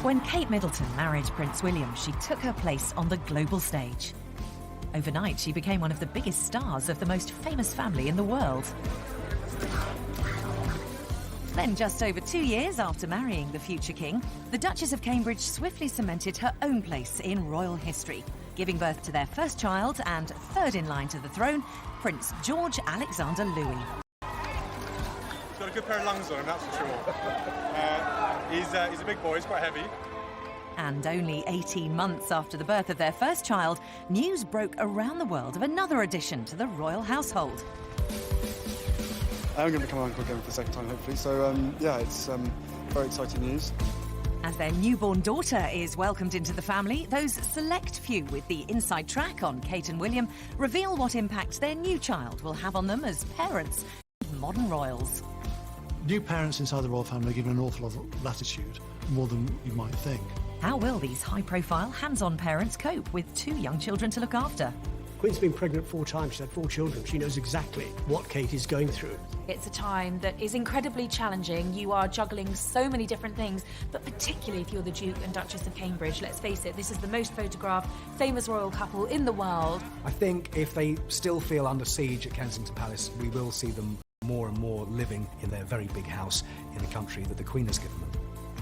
When Kate Middleton married Prince William, she took her place on the global stage. Overnight, she became one of the biggest stars of the most famous family in the world. Then, just over 2 years after marrying the future king, the Duchess of Cambridge swiftly cemented her own place in royal history, giving birth to their first child and third in line to the throne, Prince George Alexander Louis. He's got a good pair of lungs on him, that's for sure. He's a big boy, he's quite heavy. And only 18 months after the birth of their first child, news broke around the world of another addition to the royal household. I'm going to become uncle again for the second time, hopefully. So, yeah, it's very exciting news. As their newborn daughter is welcomed into the family, those select few with the inside track on Kate and William reveal what impact their new child will have on them as parents, modern royals. New parents inside the royal family are given an awful lot of latitude, more than you might think. How will these high-profile, hands-on parents cope with 2 young children to look after? Queen's been pregnant 4 times, she's had 4 children. She knows exactly what Kate is going through. It's a time that is incredibly challenging. You are juggling so many different things, but particularly if you're the Duke and Duchess of Cambridge. Let's face it, this is the most photographed, famous royal couple in the world. I think if they still feel under siege at Kensington Palace, we will see them more and more living in their very big house in the country that the Queen has given them.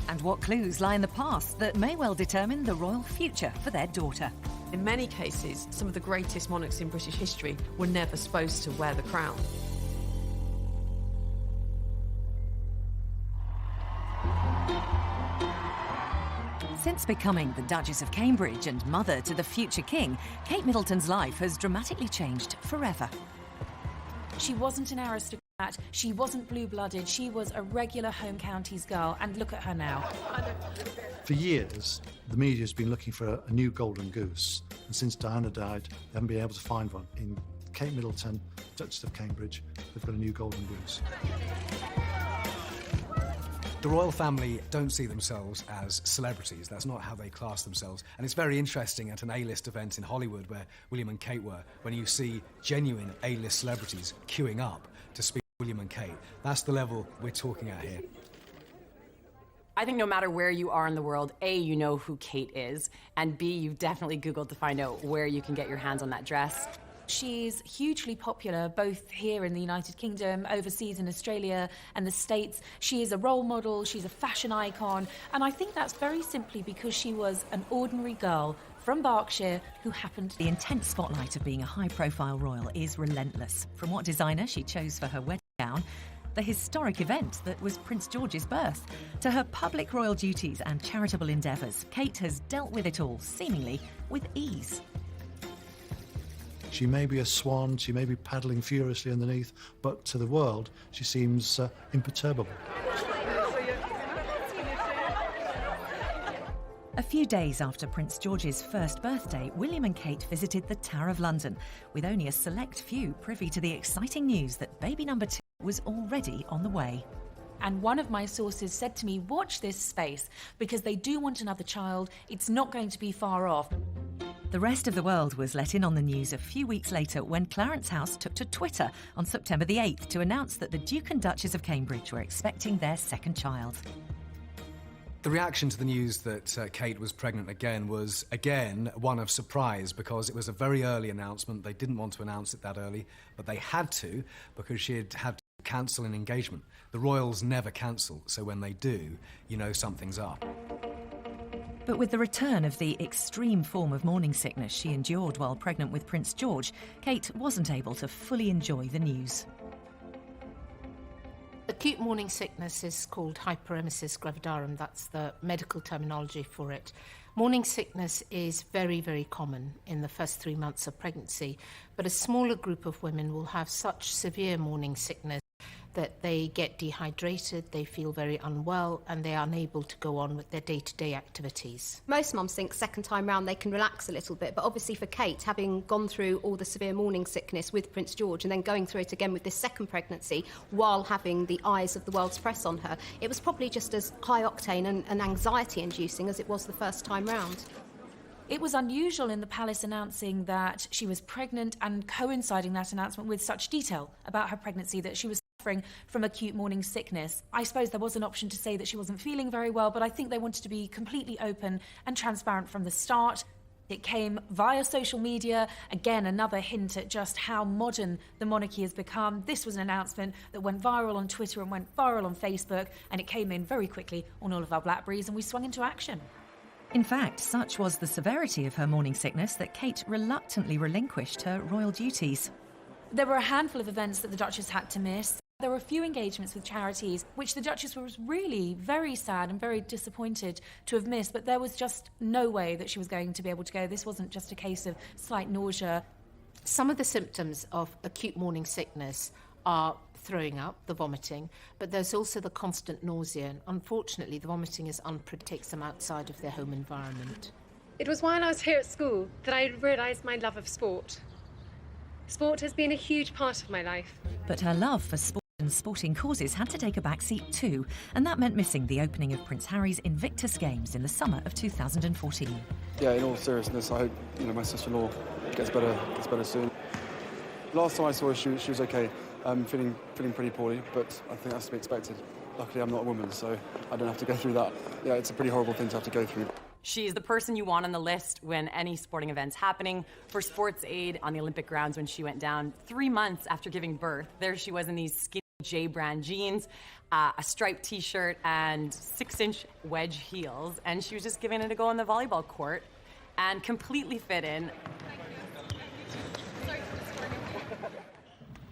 And what clues lie in the past that may well determine the royal future for their daughter? In many cases, some of the greatest monarchs in British history were never supposed to wear the crown. Since becoming the Duchess of Cambridge and mother to the future king, Kate Middleton's life has dramatically changed forever. She wasn't an aristocrat, she wasn't blue-blooded, she was a regular home counties girl, and look at her now. For years, the media's been looking for a new golden goose, and since Diana died, they haven't been able to find one. In Kate Middleton, Duchess of Cambridge, they've got a new golden goose. The royal family don't see themselves as celebrities. That's not how they class themselves. And it's very interesting at an A-list event in Hollywood where William and Kate were, when you see genuine A-list celebrities queuing up to speak to William and Kate. That's the level we're talking at here. I think no matter where you are in the world, A, you know who Kate is, and B, you've definitely Googled to find out where you can get your hands on that dress. She's hugely popular, both here in the United Kingdom, overseas in Australia and the States. She is a role model, she's a fashion icon, and I think that's very simply because she was an ordinary girl from Berkshire who happened... The intense spotlight of being a high-profile royal is relentless. From what designer she chose for her wedding gown, the historic event that was Prince George's birth, to her public royal duties and charitable endeavours, Kate has dealt with it all, seemingly with ease. She may be a swan, she may be paddling furiously underneath, but to the world, she seems imperturbable. A few days after Prince George's first birthday, William and Kate visited the Tower of London, with only a select few privy to the exciting news that baby number 2 was already on the way. And one of my sources said to me, watch this space, because they do want another child. It's not going to be far off. The rest of the world was let in on the news a few weeks later when Clarence House took to Twitter on September the 8th to announce that the Duke and Duchess of Cambridge were expecting their second child. The reaction to the news that Kate was pregnant again was, again, one of surprise, because it was a very early announcement. They didn't want to announce it that early, but they had to, because she had had to cancel an engagement. The royals never cancel, so when they do, you know something's up. But with the return of the extreme form of morning sickness she endured while pregnant with Prince George, Kate wasn't able to fully enjoy the news. Acute morning sickness is called hyperemesis gravidarum. That's the medical terminology for it. Morning sickness is very, very common in the first 3 months of pregnancy, but a smaller group of women will have such severe morning sickness that they get dehydrated, they feel very unwell, and they are unable to go on with their day-to-day activities. Most mums think second time round they can relax a little bit, but obviously for Kate, having gone through all the severe morning sickness with Prince George and then going through it again with this second pregnancy while having the eyes of the world's press on her, it was probably just as high-octane and anxiety-inducing as it was the first time round. It was unusual in the palace announcing that she was pregnant and coinciding that announcement with such detail about her pregnancy that she was suffering suffering from acute morning sickness. I suppose there was an option to say that she wasn't feeling very well, but I think they wanted to be completely open and transparent from the start. It came via social media. Again, another hint at just how modern the monarchy has become. This was an announcement that went viral on Twitter and went viral on Facebook, and it came in very quickly on all of our BlackBerries, and we swung into action. In fact, such was the severity of her morning sickness that Kate reluctantly relinquished her royal duties. There were a handful of events that the Duchess had to miss. There were a few engagements with charities, which the Duchess was really very sad and very disappointed to have missed, but there was just no way that she was going to be able to go. This wasn't just a case of slight nausea. Some of the symptoms of acute morning sickness are throwing up, the vomiting, but there's also the constant nausea. And unfortunately, the vomiting takes them outside of their home environment. It was while I was here at school that I realised my love of sport. Sport has been a huge part of my life. But her love for sport and sporting causes had to take a backseat too, and that meant missing the opening of Prince Harry's Invictus Games in the summer of 2014. Yeah, in all seriousness, I hope my sister-in-law gets better soon. Last time I saw her, she was okay, feeling pretty poorly, but I think that's to be expected. Luckily, I'm not a woman, so I don't have to go through that. Yeah, it's a pretty horrible thing to have to go through. She's the person you want on the list when any sporting event's happening. For sports aid on the Olympic grounds when she went down 3 months after giving birth, there she was in these skinny J-brand jeans, a striped t-shirt and 6-inch wedge heels, and she was just giving it a go on the volleyball court and completely fit in.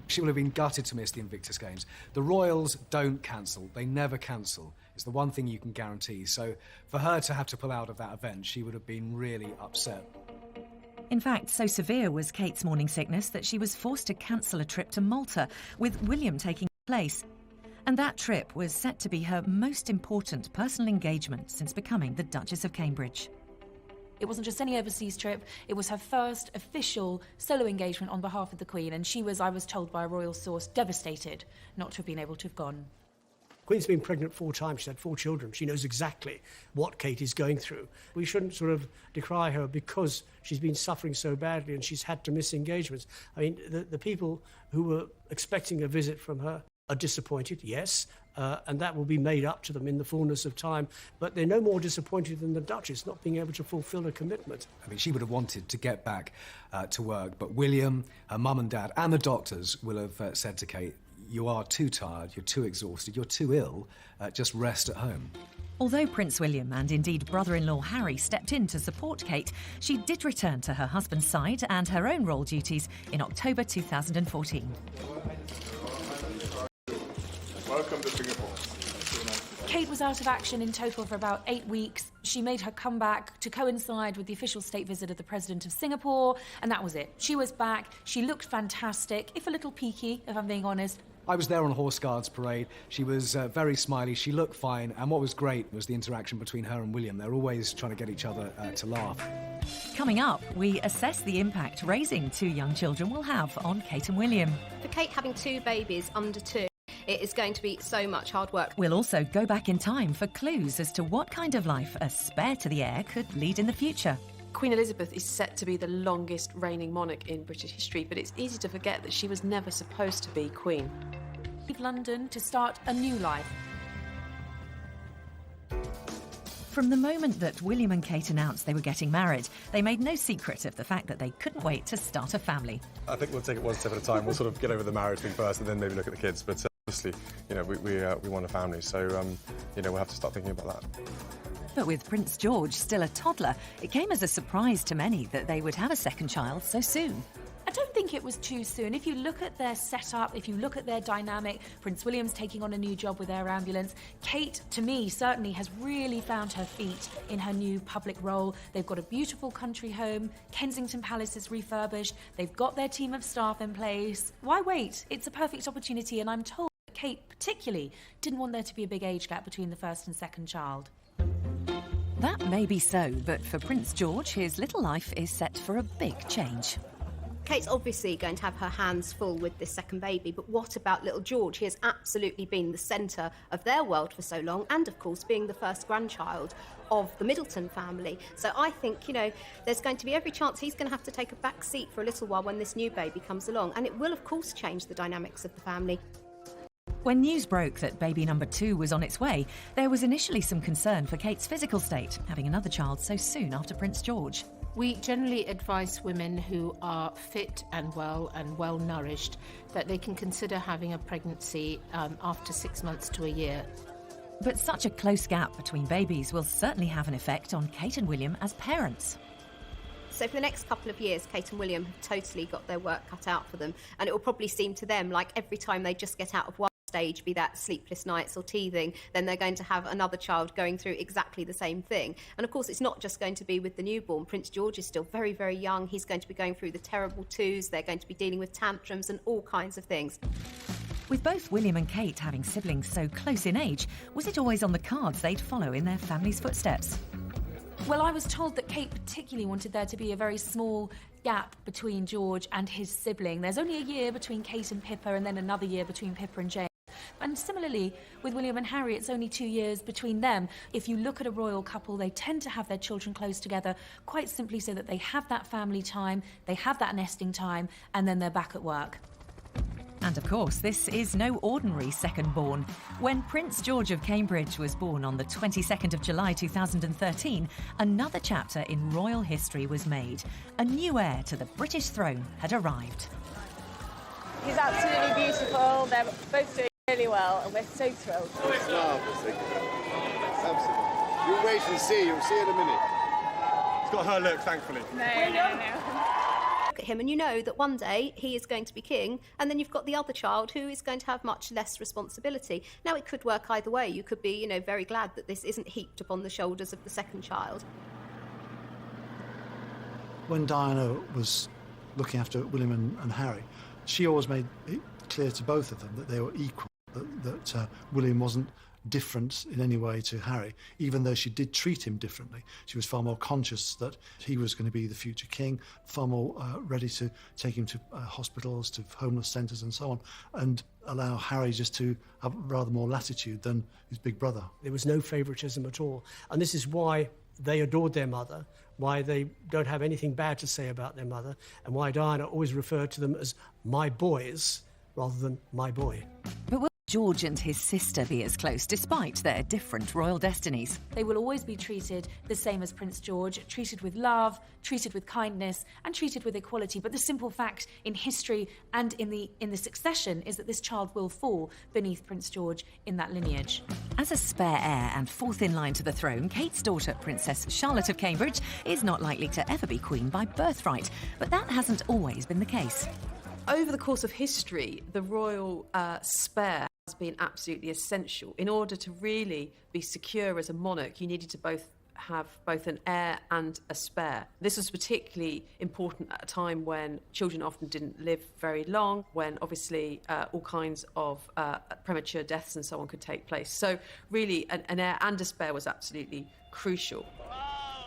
She will have been gutted to miss the Invictus Games. The royals don't cancel. They never cancel. It's the one thing you can guarantee. So for her to have to pull out of that event, she would have been really upset. In fact, so severe was Kate's morning sickness that she was forced to cancel a trip to Malta, with William taking place. And that trip was set to be her most important personal engagement since becoming the Duchess of Cambridge. It wasn't just any overseas trip, it was her first official solo engagement on behalf of the Queen, and she was, I was told by a royal source, devastated not to have been able to have gone. Queen's been pregnant 4 times. She's had 4 children. She knows exactly what Kate is going through. We shouldn't sort of decry her because she's been suffering so badly and she's had to miss engagements. I mean, the people who were expecting a visit from her are disappointed, yes, and that will be made up to them in the fullness of time. But they're no more disappointed than the Duchess not being able to fulfil her commitment. I mean, she would have wanted to get back to work, but William, her mum and dad, and the doctors will have said to Kate, you are too tired, you're too exhausted, you're too ill, just rest at home. Although Prince William and indeed brother-in-law Harry stepped in to support Kate, she did return to her husband's side and her own royal duties in October 2014. Welcome to Singapore. Kate was out of action in total for about 8 weeks. She made her comeback to coincide with the official state visit of the President of Singapore, and that was it. She was back. She looked fantastic, if a little peaky, if I'm being honest. I was there on Horse Guards Parade. She was very smiley. She looked fine. And what was great was the interaction between her and William. They're always trying to get each other to laugh. Coming up, we assess the impact raising 2 young children will have on Kate and William. For Kate having 2 babies under 2, it is going to be so much hard work. We'll also go back in time for clues as to what kind of life a spare to the heir could lead in the future. Queen Elizabeth is set to be the longest reigning monarch in British history, but it's easy to forget that she was never supposed to be Queen. Leave London to start a new life. From the moment that William and Kate announced they were getting married, they made no secret of the fact that they couldn't wait to start a family. I think we'll take it one step at a time. We'll sort of get over the marriage thing first and then maybe look at the kids. But obviously, we want a family, so we'll have to start thinking about that. But with Prince George still a toddler, it came as a surprise to many that they would have a second child so soon. I don't think it was too soon. If you look at their setup, if you look at their dynamic, Prince William's taking on a new job with Air Ambulance. Kate, to me, certainly has really found her feet in her new public role. They've got a beautiful country home. Kensington Palace is refurbished. They've got their team of staff in place. Why wait? It's a perfect opportunity, and I'm told that Kate particularly didn't want there to be a big age gap between the first and second child. That may be so, but for Prince George, his little life is set for a big change. Kate's obviously going to have her hands full with this second baby, but what about little George? He has absolutely been the centre of their world for so long, and of course being the first grandchild of the Middleton family. So I think, there's going to be every chance he's going to have to take a back seat for a little while when this new baby comes along, and it will of course change the dynamics of the family. When news broke that baby number 2 was on its way, there was initially some concern for Kate's physical state, having another child so soon after Prince George. We generally advise women who are fit and well nourished that they can consider having a pregnancy after 6 months to a year. But such a close gap between babies will certainly have an effect on Kate and William as parents. So for the next couple of years, Kate and William have totally got their work cut out for them, and it will probably seem to them like every time they just get out of one stage, be that sleepless nights or teething, then they're going to have another child going through exactly the same thing. And of course, it's not just going to be with the newborn. Prince George is still very, very young. He's going to be going through the terrible twos. They're going to be dealing with tantrums and all kinds of things. With both William and Kate having siblings so close in age, was it always on the cards they'd follow in their family's footsteps? Well, I was told that Kate particularly wanted there to be a very small gap between George and his sibling. There's only a year between Kate and Pippa, and then another year between Pippa and James. And similarly, with William and Harry, it's only 2 years between them. If you look at a royal couple, they tend to have their children close together, quite simply so that they have that family time, they have that nesting time, and then they're back at work. And of course, this is no ordinary second-born. When Prince George of Cambridge was born on the 22nd of July 2013, another chapter in royal history was made. A new heir to the British throne had arrived. He's absolutely beautiful. They're both doing really well, and we're so thrilled. Oh, it's marvellous. Absolutely. You'll wait and see. You'll see in a minute. It's got her look, thankfully. No. Look at him and you know that one day he is going to be king, and then you've got the other child who is going to have much less responsibility. Now, it could work either way. You could be, very glad that this isn't heaped upon the shoulders of the second child. When Diana was looking after William and Harry, she always made it clear to both of them that they were equal, that William wasn't different in any way to Harry, even though she did treat him differently. She was far more conscious that he was going to be the future king, far more ready to take him to hospitals, to homeless centres and so on, and allow Harry just to have rather more latitude than his big brother. There was no favouritism at all. And this is why they adored their mother, why they don't have anything bad to say about their mother, and why Diana always referred to them as my boys rather than my boy. But will George and his sister be as close despite their different royal destinies? They will always be treated the same as Prince George, treated with love, treated with kindness, and treated with equality. But the simple fact in history and in the succession is that this child will fall beneath Prince George in that lineage. As a spare heir and fourth in line to the throne, Kate's daughter, Princess Charlotte of Cambridge, is not likely to ever be queen by birthright. But that hasn't always been the case. Over the course of history, the royal spare has been absolutely essential. In order to really be secure as a monarch, you needed to have both an heir and a spare. This was particularly important at a time when children often didn't live very long, when obviously all kinds of premature deaths and so on could take place. So really, an heir and a spare was absolutely crucial.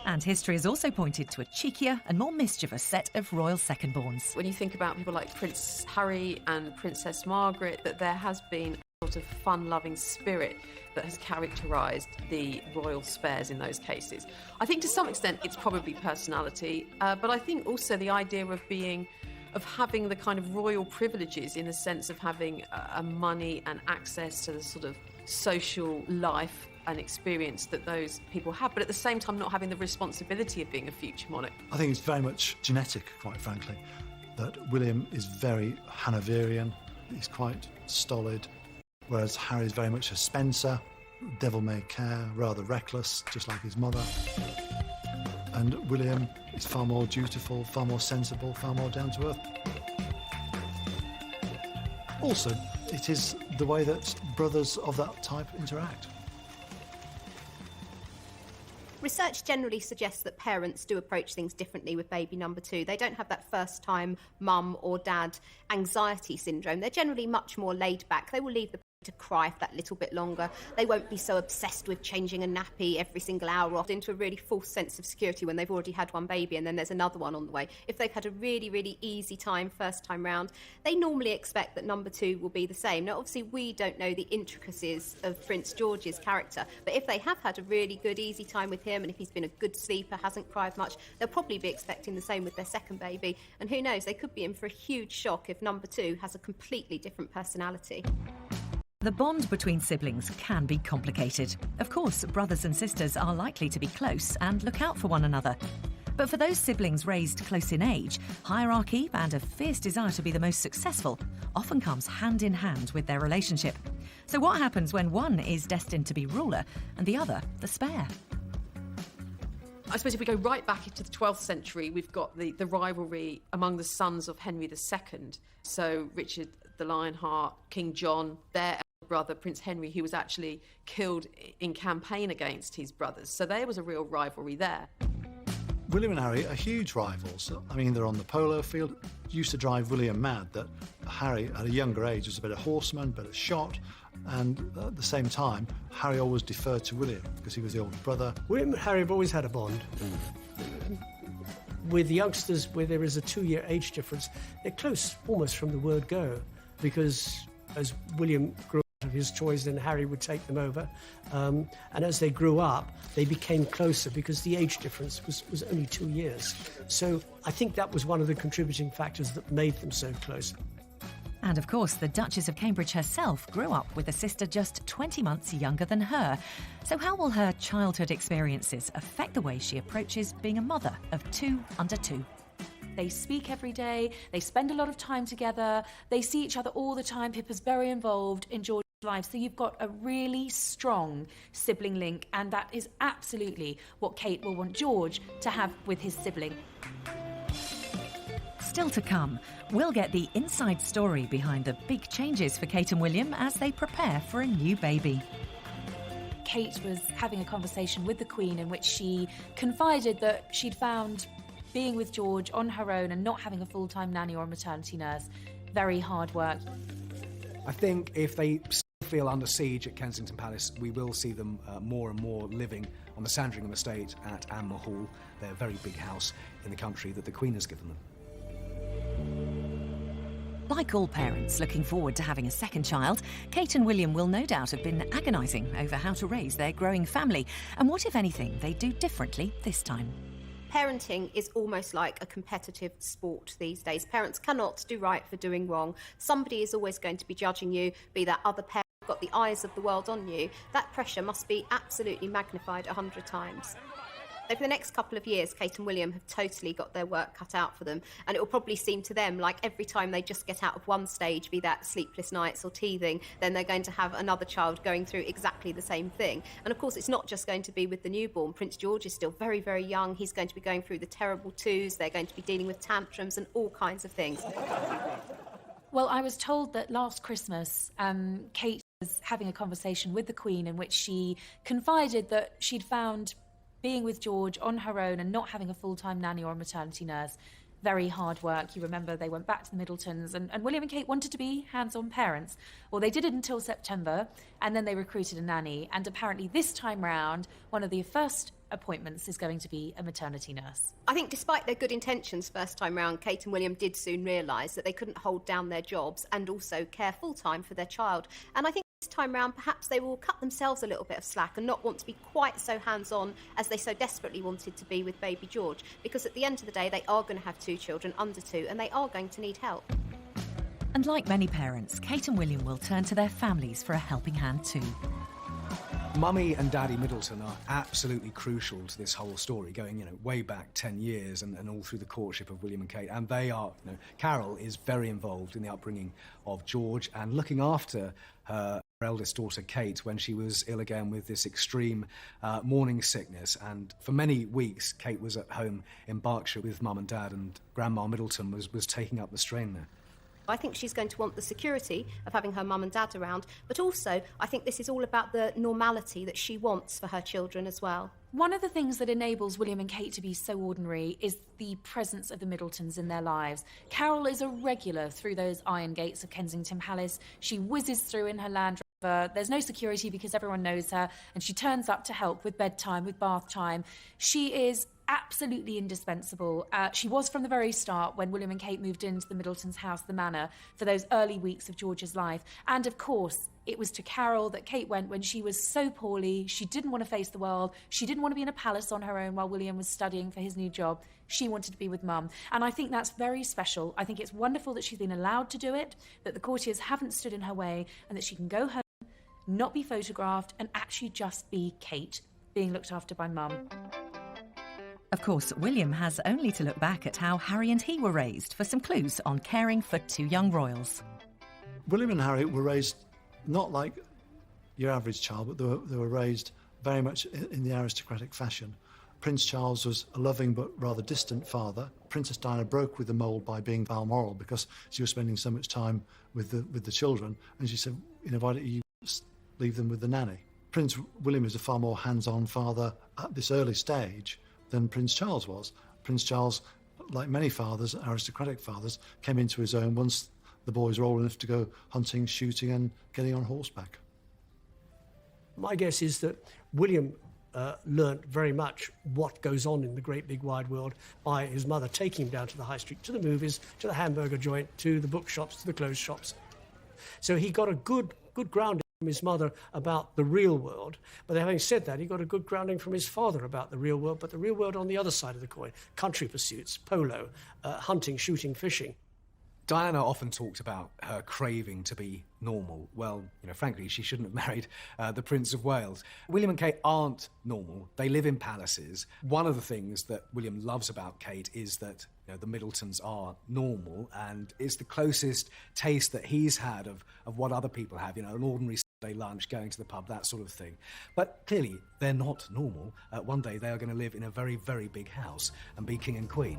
And history has also pointed to a cheekier and more mischievous set of royal second-borns. When you think about people like Prince Harry and Princess Margaret, that there has been a sort of fun-loving spirit that has characterised the royal spares in those cases. I think to some extent it's probably personality, but I think also the idea of having the kind of royal privileges in the sense of having money and access to the sort of social life and experience that those people have, but at the same time not having the responsibility of being a future monarch. I think it's very much genetic, quite frankly, that William is very Hanoverian, he's quite stolid, whereas Harry is very much a Spencer, devil-may-care, rather reckless, just like his mother. And William is far more dutiful, far more sensible, far more down-to-earth. Also, it is the way that brothers of that type interact. Research generally suggests that parents do approach things differently with baby number 2. They don't have that first-time mum or dad anxiety syndrome. They're generally much more laid back. They will leave the baby to cry for that little bit longer. They won't be so obsessed with changing a nappy every single hour, off into a really false sense of security when they've already had one baby and then there's another one on the way. If they've had a really, really easy time first time round, they normally expect that number 2 will be the same. Now, obviously, we don't know the intricacies of Prince George's character, but if they have had a really good, easy time with him, and if he's been a good sleeper, hasn't cried much, they'll probably be expecting the same with their second baby. And who knows, they could be in for a huge shock if number 2 has a completely different personality. The bond between siblings can be complicated. Of course, brothers and sisters are likely to be close and look out for one another. But for those siblings raised close in age, hierarchy and a fierce desire to be the most successful often comes hand in hand with their relationship. So what happens when one is destined to be ruler and the other the spare? I suppose if we go right back into the 12th century, we've got the rivalry among the sons of Henry II. So Richard the Lionheart, King John, their elder brother, Prince Henry, who was actually killed in campaign against his brothers. So there was a real rivalry there. William and Harry are huge rivals. I mean, they're on the polo field. It used to drive William mad that Harry, at a younger age, was a better horseman, better shot, and at the same time, Harry always deferred to William because he was the older brother. William and Harry have always had a bond. With the youngsters, where there is a 2-year age difference, they're close almost from the word go, because as William grew out of his toys, then Harry would take them over. And as they grew up, they became closer because the age difference was only 2 years. So I think that was one of the contributing factors that made them so close. And of course, the Duchess of Cambridge herself grew up with a sister just 20 months younger than her. So how will her childhood experiences affect the way she approaches being a mother of 2 under 2? They speak every day, they spend a lot of time together, they see each other all the time. Pippa's very involved in George's life, so you've got a really strong sibling link, and that is absolutely what Kate will want George to have with his sibling. Still to come, we'll get the inside story behind the big changes for Kate and William as they prepare for a new baby. Kate was having a conversation with the Queen in which she confided that she'd found being with George on her own and not having a full-time nanny or a maternity nurse very hard work. I think if they still feel under siege at Kensington Palace, we will see them more and more living on the Sandringham estate at Anmer Hall, their very big house in the country that the Queen has given them. Like all parents looking forward to having a second child, Kate and William will no doubt have been agonising over how to raise their growing family and what, if anything, they do differently this time. Parenting is almost like a competitive sport these days. Parents cannot do right for doing wrong. Somebody is always going to be judging you, be that other parent, got the eyes of the world on you. That pressure must be absolutely magnified 100 times. Over the next couple of years, Kate and William have totally got their work cut out for them, and it will probably seem to them like every time they just get out of one stage, be that sleepless nights or teething, then they're going to have another child going through exactly the same thing. And of course, it's not just going to be with the newborn. Prince George is still very, very young. He's going to be going through the terrible twos. They're going to be dealing with tantrums and all kinds of things. Well, I was told that last Christmas, Kate was having a conversation with the Queen in which she confided that she'd found being with George on her own and not having a full-time nanny or a maternity nurse very hard work. You remember they went back to the Middletons, and William and Kate wanted to be hands-on parents. Well, they did it until September, and then they recruited a nanny, and apparently this time round, one of the first appointments is going to be a maternity nurse. I think despite their good intentions first time round, Kate and William did soon realise that they couldn't hold down their jobs and also care full-time for their child. And I think this time round, perhaps they will cut themselves a little bit of slack and not want to be quite so hands-on as they so desperately wanted to be with baby George, because at the end of the day, they are going to have 2 children under 2, and they are going to need help. And like many parents, Kate and William will turn to their families for a helping hand too. Mummy and Daddy Middleton are absolutely crucial to this whole story, going, way back 10 years and all through the courtship of William and Kate. And they are, Carol is very involved in the upbringing of George and looking after her eldest daughter, Kate, when she was ill again with this extreme morning sickness. And for many weeks, Kate was at home in Berkshire with Mum and Dad, and Grandma Middleton was taking up the strain there. I think she's going to want the security of having her mum and dad around, but also I think this is all about the normality that she wants for her children as well. One of the things that enables William and Kate to be so ordinary is the presence of the Middletons in their lives. Carol is a regular through those iron gates of Kensington Palace. She whizzes through in her Land Rover. There's no security because everyone knows her, and she turns up to help with bedtime, with bath time. She is absolutely indispensable. She was from the very start when William and Kate moved into the Middletons' house, the Manor, for those early weeks of George's life. And of course, it was to Carol that Kate went when she was so poorly. She didn't want to face the world. She didn't want to be in a palace on her own while William was studying for his new job. She wanted to be with Mum. And I think that's very special. I think it's wonderful that she's been allowed to do it, that the courtiers haven't stood in her way, and that she can go home not be photographed, and actually just be Kate, being looked after by Mum. Of course, William has only to look back at how Harry and he were raised for some clues on caring for two young royals. William and Harry were raised not like your average child, but they were raised very much in the aristocratic fashion. Prince Charles was a loving but rather distant father. Princess Diana broke with the mould by being Balmoral because she was spending so much time with the children, and she said, why don't you leave them with the nanny? Prince William is a far more hands-on father at this early stage than Prince Charles was. Prince Charles, like many fathers, aristocratic fathers, came into his own once the boys were old enough to go hunting, shooting and getting on horseback. My guess is that William learnt very much what goes on in the great big wide world by his mother taking him down to the high street, to the movies, to the hamburger joint, to the bookshops, to the clothes shops. So he got a good grounding from his mother about the real world. But having said that, he got a good grounding from his father about the real world, but the real world on the other side of the coin. Country pursuits, polo, hunting, shooting, fishing. Diana often talked about her craving to be normal. Well, frankly, she shouldn't have married the Prince of Wales. William and Kate aren't normal. They live in palaces. One of the things that William loves about Kate is that the Middletons are normal, and it's the closest taste that he's had of what other people have, an ordinary Sunday lunch, going to the pub, that sort of thing. But clearly, they're not normal. One day they are going to live in a very, very big house and be king and queen.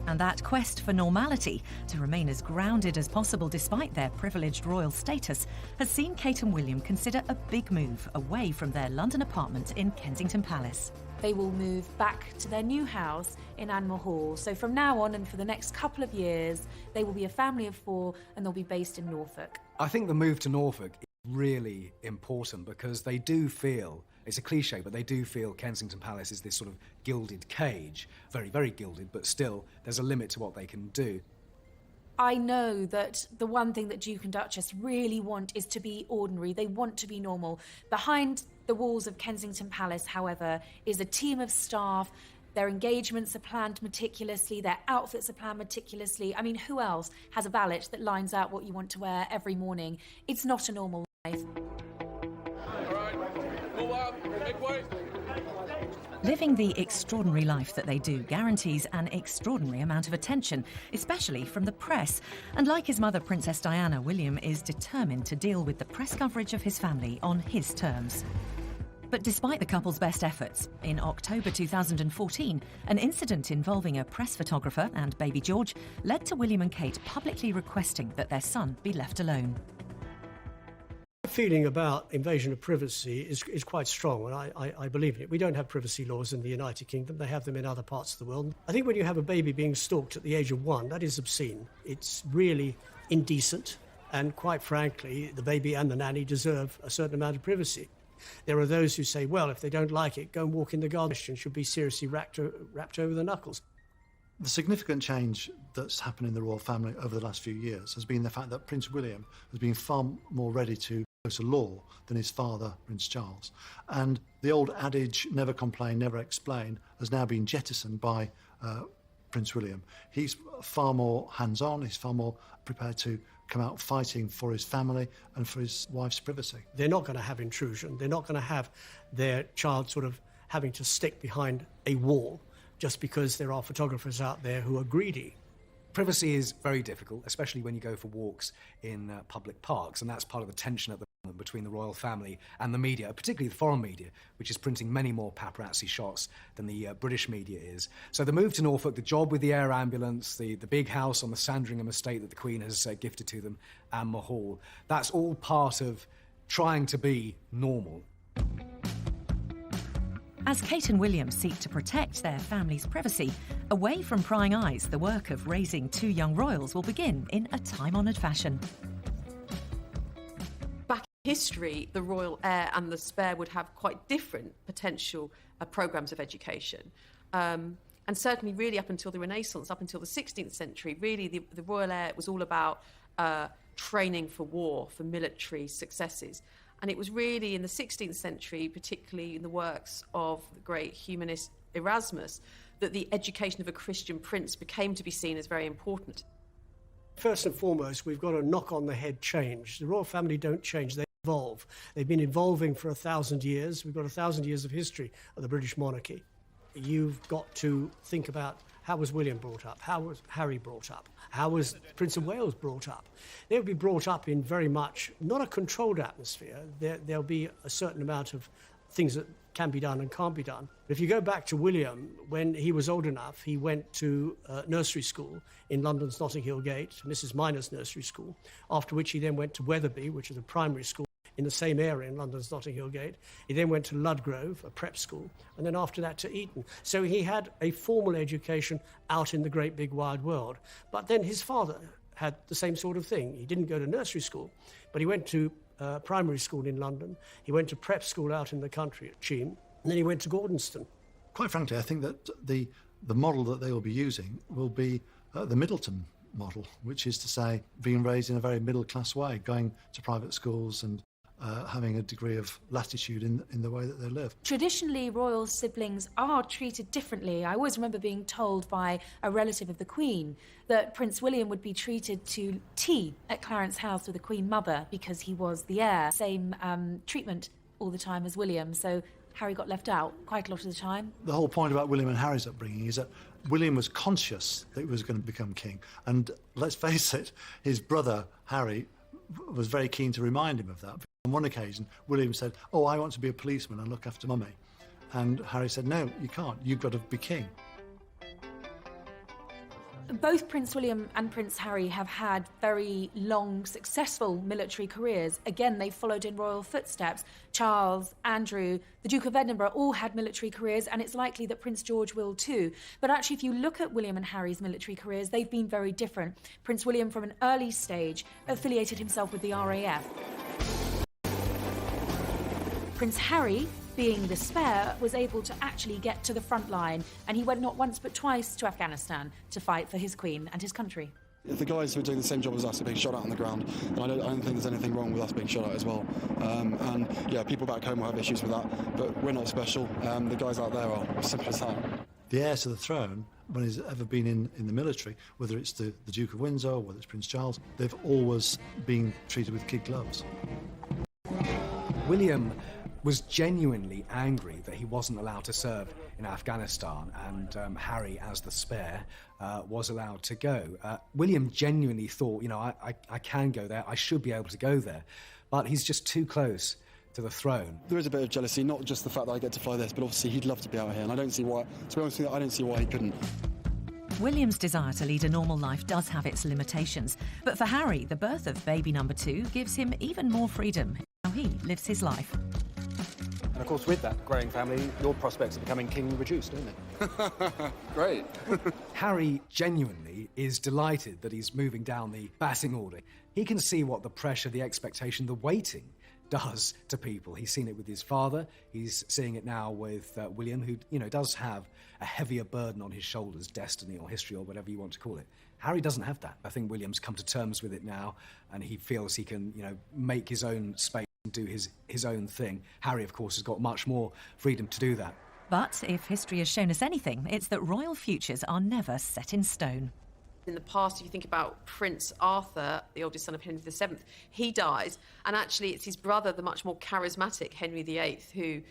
And that quest for normality, to remain as grounded as possible despite their privileged royal status, has seen Kate and William consider a big move away from their London apartment in Kensington Palace. They will move back to their new house in Anmore Hall. So from now on and for the next couple of years, they will be a family of 4 and they'll be based in Norfolk. I think the move to Norfolk is really important because they do feel, it's a cliche, but they do feel Kensington Palace is this sort of gilded cage. Very, very gilded, but still, there's a limit to what they can do. I know that the one thing that Duke and Duchess really want is to be ordinary. They want to be normal. Behind the walls of Kensington Palace, however, is a team of staff. Their engagements are planned meticulously. Their outfits are planned meticulously. I mean, who else has a valet that lines out what you want to wear every morning? It's not a normal life. All right, move up, make way. Living the extraordinary life that they do guarantees an extraordinary amount of attention, especially from the press. And like his mother, Princess Diana, William is determined to deal with the press coverage of his family on his terms. But despite the couple's best efforts, in October 2014, an incident involving a press photographer and baby George led to William and Kate publicly requesting that their son be left alone. The feeling about invasion of privacy is quite strong, and I believe in it. We don't have privacy laws in the United Kingdom. They have them in other parts of the world. I think when you have a baby being stalked at the age of 1, that is obscene. It's really indecent, and quite frankly, the baby and the nanny deserve a certain amount of privacy. There are those who say, well, if they don't like it, go and walk in the garden and should be seriously wrapped over the knuckles. The significant change that's happened in the royal family over the last few years has been the fact that Prince William has been far more ready to go to law than his father, Prince Charles. And the old adage, never complain, never explain, has now been jettisoned by Prince William. He's far more hands-on, he's far more prepared to come out fighting for his family and for his wife's privacy. They're not going to have intrusion. They're not going to have their child sort of having to stick behind a wall just because there are photographers out there who are greedy. Privacy is very difficult, especially when you go for walks in public parks, and that's part of the tension at the moment between the royal family and the media, particularly the foreign media, which is printing many more paparazzi shots than the British media is. So the move to Norfolk, the job with the air ambulance, the big house on the Sandringham estate that the Queen has gifted to them, Anmore Hall, that's all part of trying to be normal. As Kate and William seek to protect their family's privacy, away from prying eyes, the work of raising 2 young royals will begin in a time-honoured fashion. Back in history, the royal heir and the spare would have quite different potential programmes of education. And certainly really up until the Renaissance, up until the 16th century, really the royal heir was all about training for war, for military successes. And it was really in the 16th century, particularly in the works of the great humanist Erasmus, that the education of a Christian prince became to be seen as very important. First and foremost, we've got a knock-on-the-head change. The royal family don't change. They evolve. They've been evolving for 1,000 years. We've got 1,000 years of history of the British monarchy. You've got to think about how was William brought up, how was Harry brought up, how was Prince of Wales brought up. They'll be brought up in very much, not a controlled atmosphere. There'll be a certain amount of things that can be done and can't be done. If you go back to William, when he was old enough, he went to nursery school in London's Notting Hill Gate, Mrs. Minor's nursery school, after which he then went to Wetherby, which is a primary school in the same area in London's Notting Hill Gate. He then went to Ludgrove, a prep school, and then after that to Eton. So he had a formal education out in the great big wide world. But then his father had the same sort of thing. He didn't go to nursery school, but he went to primary school in London. He went to prep school out in the country at Cheam, and then he went to Gordonston. Quite frankly, I think that the model that they will be using will be the Middleton model, which is to say being raised in a very middle-class way, going to private schools and having a degree of latitude in the way that they live. Traditionally, royal siblings are treated differently. I always remember being told by a relative of the Queen that Prince William would be treated to tea at Clarence House with the Queen Mother because he was the heir. Same treatment all the time as William, so Harry got left out quite a lot of the time. The whole point about William and Harry's upbringing is that William was conscious that he was going to become king, and let's face it, his brother Harry was very keen to remind him of that. On one occasion, William said, "Oh, I want to be a policeman and look after Mummy." And Harry said, "No, you can't. You've got to be king." Both Prince William and Prince Harry have had very long, successful military careers. Again, they followed in royal footsteps. Charles, Andrew, the Duke of Edinburgh all had military careers, and it's likely that Prince George will too. But actually, if you look at William and Harry's military careers, they've been very different. Prince William, from an early stage, affiliated himself with the RAF. Prince Harry, being the spare, was able to actually get to the front line, and he went not once but twice to Afghanistan to fight for his queen and his country. If the guys who are doing the same job as us are being shot at on the ground, then I don't think there's anything wrong with us being shot at as well. And yeah, people back home will have issues with that, but we're not special. The guys out there are, as simple as that. The heir to the throne, when he's ever been in the military, whether it's the Duke of Windsor or whether it's Prince Charles, they've always been treated with kid gloves. William was genuinely angry that he wasn't allowed to serve in Afghanistan, and Harry, as the spare, was allowed to go. William genuinely thought, you know, I can go there, I should be able to go there, but he's just too close to the throne. There is a bit of jealousy, not just the fact that I get to fly this, but obviously he'd love to be out here, and I don't see why, to be honest with you, I don't see why he couldn't. William's desire to lead a normal life does have its limitations, but for Harry, the birth of baby number 2 gives him even more freedom in how he lives his life. And of course, with that growing family, your prospects of becoming king reduce, don't they? Great. Harry genuinely is delighted that he's moving down the batting order. He can see what the pressure, the expectation, the waiting does to people. He's seen it with his father. He's seeing it now with William, who, you know, does have a heavier burden on his shoulders, destiny or history or whatever you want to call it. Harry doesn't have that. I think William's come to terms with it now, and he feels he can, you know, make his own space and do his own thing. Harry, of course, has got much more freedom to do that. But if history has shown us anything, it's that royal futures are never set in stone. In the past, if you think about Prince Arthur, the oldest son of Henry VII, he dies, and actually it's his brother, the much more charismatic Henry VIII, who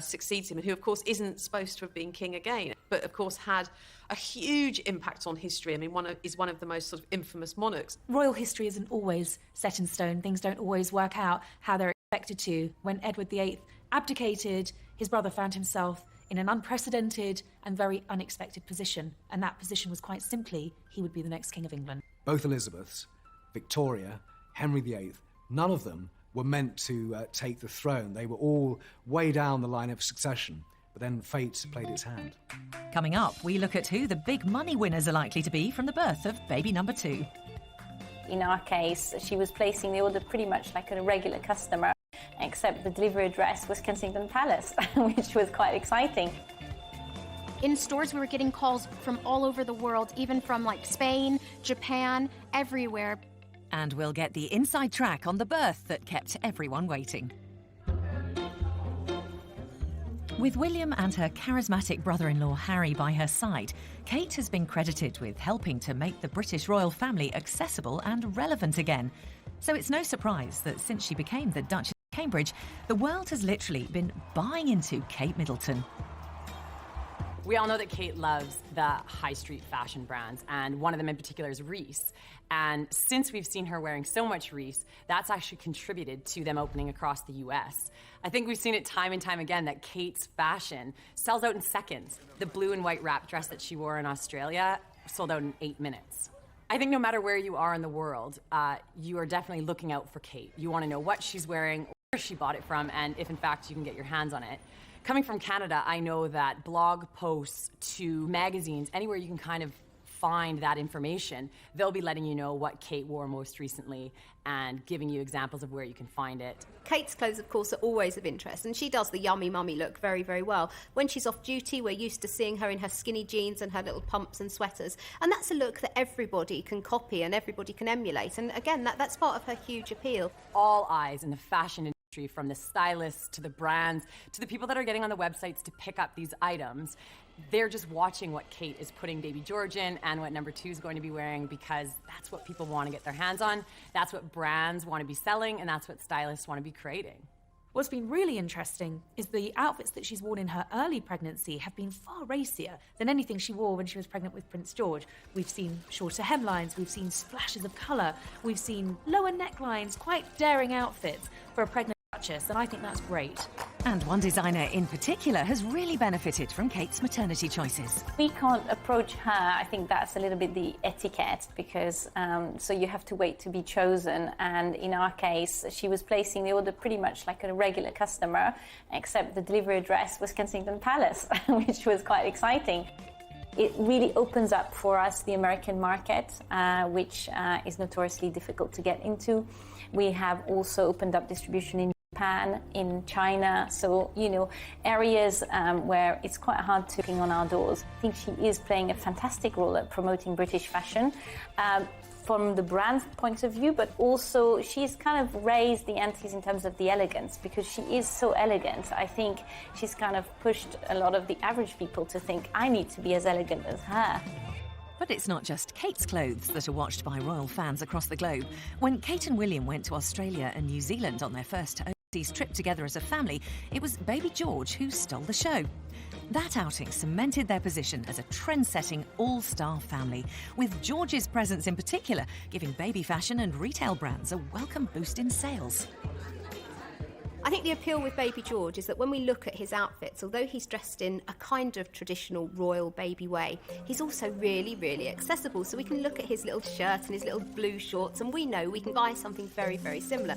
succeeds him, and who, of course, isn't supposed to have been king again, but, of course, had a huge impact on history. I mean, is one of the most sort of infamous monarchs. Royal history isn't always set in stone. Things don't always work out how they're expected to. When Edward VIII abdicated, his brother found himself in an unprecedented and very unexpected position, and that position was quite simply he would be the next King of England. Both Elizabeths, Victoria, Henry VIII, none of them were meant to take the throne. They were all way down the line of succession, but then fate played its hand. Coming up, we look at who the big money winners are likely to be from the birth of baby number 2. In our case, she was placing the order pretty much like a regular customer, except the delivery address was Kensington Palace, which was quite exciting. In stores, we were getting calls from all over the world, even from like Spain, Japan, everywhere. And we'll get the inside track on the birth that kept everyone waiting. With William and her charismatic brother-in-law Harry by her side, Kate has been credited with helping to make the British royal family accessible and relevant again. So it's no surprise that since she became the Duchess Cambridge, the world has literally been buying into Kate Middleton. We all know that Kate loves the high street fashion brands, and one of them in particular is Reiss. And since we've seen her wearing so much Reiss, that's actually contributed to them opening across the US. I think we've seen it time and time again that Kate's fashion sells out in seconds. The blue and white wrap dress that she wore in Australia sold out in 8 minutes. I think no matter where you are in the world, you are definitely looking out for Kate. You want to know what she's wearing, where she bought it from, and if in fact you can get your hands on it. Coming from Canada, I know that blog posts to magazines, anywhere you can kind of find that information, they'll be letting you know what Kate wore most recently and giving you examples of where you can find it. Kate's clothes, of course, are always of interest, and she does the yummy mummy look very, very well. When she's off duty, we're used to seeing her in her skinny jeans and her little pumps and sweaters, and that's a look that everybody can copy and everybody can emulate, and again, that's part of her huge appeal. All eyes in the fashion industry, from the stylists to the brands to the people that are getting on the websites to pick up these items, they're just watching what Kate is putting Baby George in and what number 2 is going to be wearing, because that's what people want to get their hands on, that's what brands want to be selling, and that's what stylists want to be creating. What's been really interesting is the outfits that she's worn in her early pregnancy have been far racier than anything she wore when she was pregnant with Prince George. We've seen shorter hemlines, we've seen splashes of colour, we've seen lower necklines, quite daring outfits for a pregnant Duchess, and I think that's great. And one designer in particular has really benefited from Kate's maternity choices. We can't approach her. I think that's a little bit the etiquette, because so you have to wait to be chosen. And in our case, she was placing the order pretty much like a regular customer, except the delivery address was Kensington Palace, which was quite exciting. It really opens up for us the American market, which is notoriously difficult to get into. We have also opened up distribution in Japan, in China, so, you know, areas where it's quite hard to knock on our doors. I think she is playing a fantastic role at promoting British fashion from the brand point of view, but also she's kind of raised the antes in terms of the elegance, because she is so elegant. I think she's kind of pushed a lot of the average people to think, I need to be as elegant as her. But it's not just Kate's clothes that are watched by royal fans across the globe. When Kate and William went to Australia and New Zealand on their first overseas trip together as a family, it was Baby George who stole the show. That outing cemented their position as a trend-setting all-star family, with George's presence in particular giving baby fashion and retail brands a welcome boost in sales. I think the appeal with Baby George is that when we look at his outfits, although he's dressed in a kind of traditional royal baby way, he's also really, really accessible. So we can look at his little shirt and his little blue shorts, and we know we can buy something very, very similar.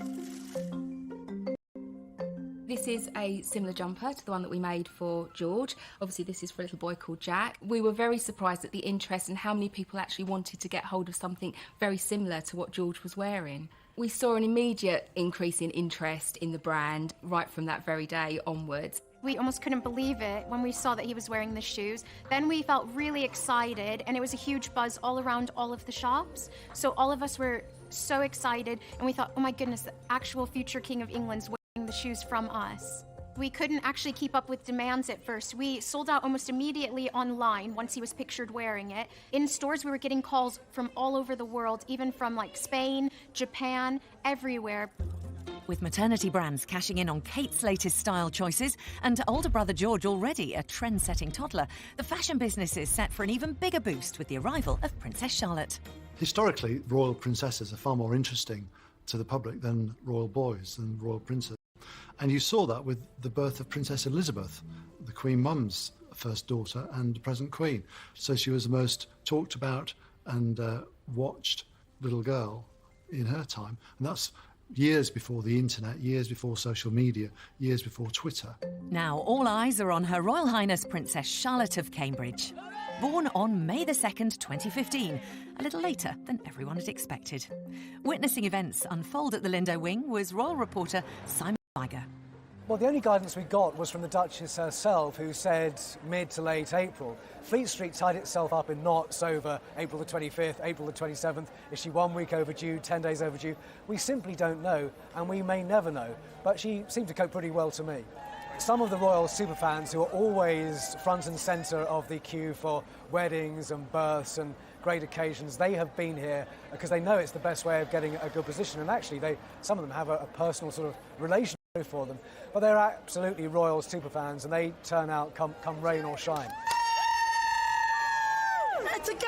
This is a similar jumper to the one that we made for George. Obviously, this is for a little boy called Jack. We were very surprised at the interest and how many people actually wanted to get hold of something very similar to what George was wearing. We saw an immediate increase in interest in the brand right from that very day onwards. We almost couldn't believe it when we saw that he was wearing the shoes. Then we felt really excited, and it was a huge buzz all around all of the shops. So all of us were so excited, and we thought, oh my goodness, the actual future King of England's wearing the shoes from us. We couldn't actually keep up with demands at first. We sold out almost immediately online once he was pictured wearing it. In stores, we were getting calls from all over the world, even from like Spain, Japan, everywhere. With maternity brands cashing in on Kate's latest style choices and older brother George already a trend-setting toddler, the fashion business is set for an even bigger boost with the arrival of Princess Charlotte. Historically, royal princesses are far more interesting to the public than royal boys, than royal princes. And you saw that with the birth of Princess Elizabeth, the Queen Mum's first daughter and present Queen. So she was the most talked about and watched little girl in her time. And that's years before the internet, years before social media, years before Twitter. Now all eyes are on Her Royal Highness Princess Charlotte of Cambridge. Born on May the 2nd, 2015, a little later than everyone had expected. Witnessing events unfold at the Lindo Wing was royal reporter Simon Weiger. Well, the only guidance we got was from the Duchess herself, who said mid to late April. Fleet Street tied itself up in knots over April the 25th, April the 27th. Is she 1 week overdue, 10 days overdue? We simply don't know, and we may never know. But she seemed to cope pretty well to me. Some of the royal superfans who are always front and centre of the queue for weddings and births and great occasions, they have been here because they know it's the best way of getting a good position. And actually, some of them have a personal sort of relation for them. But they're absolutely royal superfans, and they turn out come rain or shine. It's a go!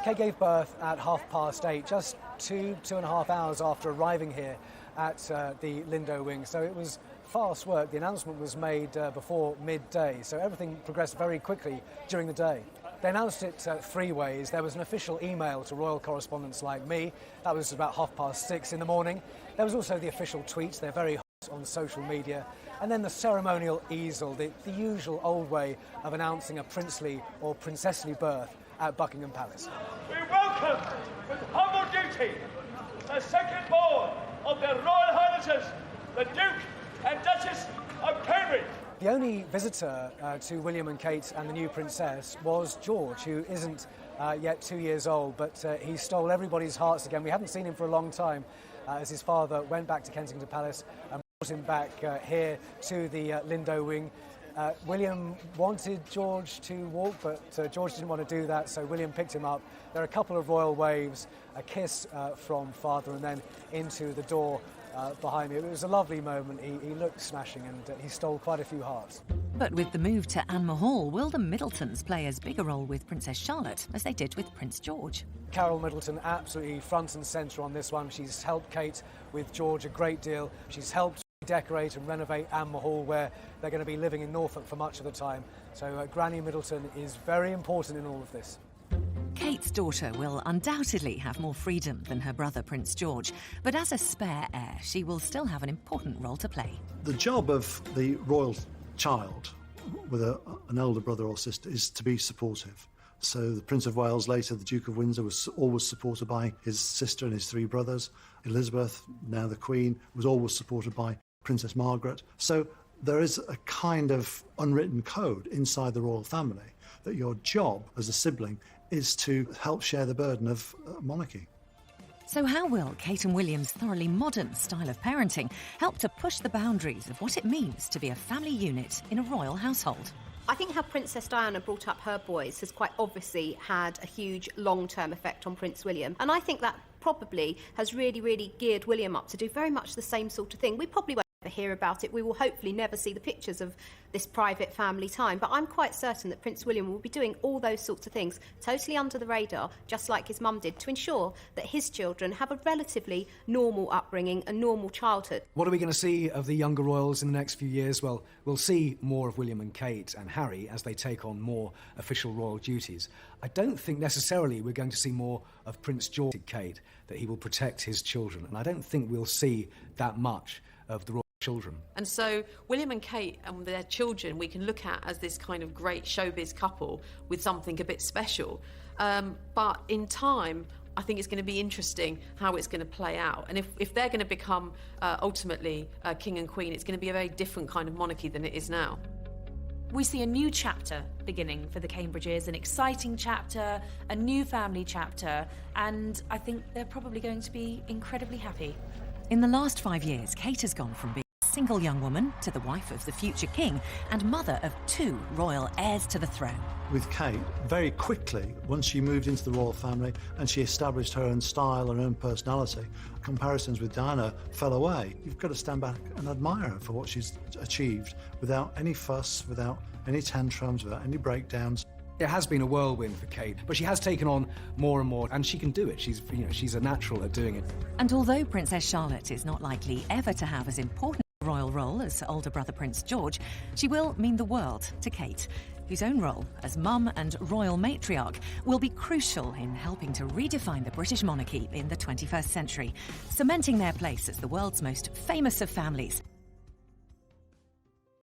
Kate gave birth at 8:30, just 2.5 hours after arriving here at the Lindo wing. So it was fast work. The announcement was made before midday, so everything progressed very quickly during the day. They announced it 3 ways. There was an official email to royal correspondents like me. That was about 6:30 in the morning. There was also the official tweets. They're very hot on social media. And then the ceremonial easel, the usual old way of announcing a princely or princessly birth at Buckingham Palace. We welcome with humble duty the second born of their Royal Highnesses, the Duke and Duchess of Cambridge. The only visitor to William and Kate and the new princess was George, who isn't yet 2 years old, but he stole everybody's hearts again. We haven't seen him for a long time as his father went back to Kensington Palace and brought him back here to the Lindo wing. William wanted George to walk, but George didn't want to do that, so William picked him up. There are a couple of royal waves, a kiss from father, and then into the door behind me. It was a lovely moment. He looked smashing, and he stole quite a few hearts. But with the move to Anne Hall, will the Middletons play as big a role with Princess Charlotte as they did with Prince George? Carol Middleton absolutely front and centre on this one. She's helped Kate with George a great deal. She's helped decorate and renovate Anne Hall, where they're going to be living in Norfolk for much of the time. So Granny Middleton is very important in all of this. Kate's daughter will undoubtedly have more freedom than her brother Prince George, but as a spare heir, she will still have an important role to play. The job of the royal child with an elder brother or sister is to be supportive. So the Prince of Wales, later the Duke of Windsor, was always supported by his sister and his 3 brothers. Elizabeth, now the Queen, was always supported by Princess Margaret. So there is a kind of unwritten code inside the royal family that your job as a sibling is to help share the burden of monarchy. So how will Kate and William's thoroughly modern style of parenting help to push the boundaries of what it means to be a family unit in a royal household? I think how Princess Diana brought up her boys has quite obviously had a huge long-term effect on Prince William. And I think that probably has really geared William up to do very much the same sort of thing. We probably won't ever hear about it. We will hopefully never see the pictures of this private family time. But I'm quite certain that Prince William will be doing all those sorts of things totally under the radar, just like his mum did, to ensure that his children have a relatively normal upbringing, a normal childhood. What are we going to see of the younger royals in the next few years? Well, we'll see more of William and Kate and Harry as they take on more official royal duties. I don't think necessarily we're going to see more of Prince George and Kate, that he will protect his children. And I don't think we'll see that much of the royal children. And so William and Kate and their children we can look at as this kind of great showbiz couple with something a bit special. But in time, I think it's going to be interesting how it's going to play out. And if they're going to become ultimately king and queen, it's going to be a very different kind of monarchy than it is now. We see a new chapter beginning for the Cambridges, an exciting chapter, a new family chapter, and I think they're probably going to be incredibly happy. In the last 5 years, Kate has gone from being a single young woman to the wife of the future king and mother of 2 royal heirs to the throne. With Kate, very quickly, once she moved into the royal family and she established her own style and her own personality, comparisons with Diana fell away. You've got to stand back and admire her for what she's achieved without any fuss, without any tantrums, without any breakdowns. It has been a whirlwind for Kate, but she has taken on more and more, and she can do it. She's a natural at doing it. And although Princess Charlotte is not likely ever to have as important a royal role as older brother Prince George, she will mean the world to Kate, whose own role as mum and royal matriarch will be crucial in helping to redefine the British monarchy in the 21st century, cementing their place as the world's most famous of families.